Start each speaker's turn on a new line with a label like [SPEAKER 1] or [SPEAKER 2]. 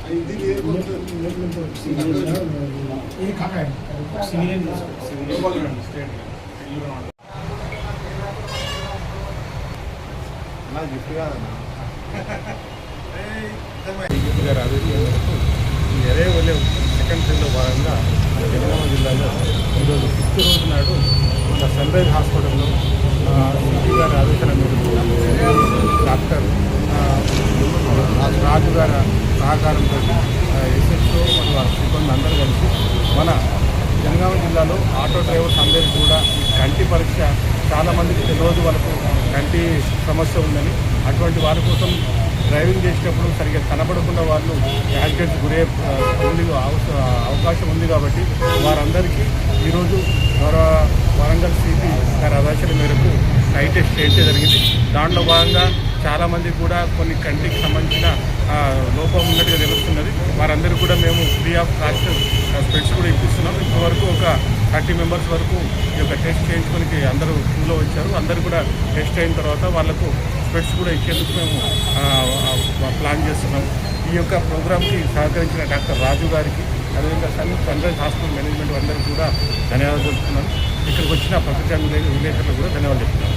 [SPEAKER 1] ఎరేవల్లి second ఫేజ్లో భాగంగా జనగామ జిల్లాలో ఈరోజు 5వ రోజు నాడు మన సన్ రైజ్ హాస్పిటల్లో సిపి గారి ఆదేశాల మేరకు డాక్టర్ రాజు గారి సహకారంతో ఎస్ఎస్ఓ మరియు వారి సిబ్బంది అందరూ కలిసి మన జనగామ జిల్లాలో ఆటో డ్రైవర్స్ అందరికీ కూడా కంటి పరీక్ష చాలామందికి తెలియదు, వాళ్ళకు కంటి సమస్య ఉందని. అటువంటి వారి కోసం డ్రైవింగ్ చేసేటప్పుడు సరిగ్గా కనబడకుండా వాళ్ళు యాక్సిడెంట్స్ గురే అవకాశం ఉంది కాబట్టి వారందరికీ ఈరోజు వరంగల్ సిపి గారి ఆదేశాల మేరకు ఐ టెస్ట్ చేయించడం జరిగింది. దాంట్లో భాగంగా చాలామంది కూడా కొన్ని కంటికి సంబంధించిన లోపం ఉన్నట్టుగా తెలుస్తున్నది. వారందరూ కూడా మేము ఫ్రీ ఆఫ్ కాస్ట్ స్పెట్స్ కూడా ఇప్పిస్తున్నాం. ఇంతవరకు ఒక 30 మెంబర్స్ వరకు ఈ యొక్క టెస్ట్ చేయించుకోనికి అందరూ క్యూలో వచ్చారు. అందరూ కూడా టెస్ట్ అయిన తర్వాత వాళ్ళకు స్పెట్స్ కూడా ఇచ్చేందుకు మేము ప్లాన్ చేస్తున్నాం. ఈ యొక్క ప్రోగ్రామ్కి సహకరించిన డాక్టర్ రాజు గారికి, అదేవిధంగా సన్ రైజ్ హాస్పిటల్ మేనేజ్మెంట్ అందరూ కూడా ధన్యవాదాలు చెప్తున్నాను. ఇక్కడికి వచ్చిన పత్రికా విలేకరులకు కూడా ధన్యవాదాలు చెప్తున్నాను.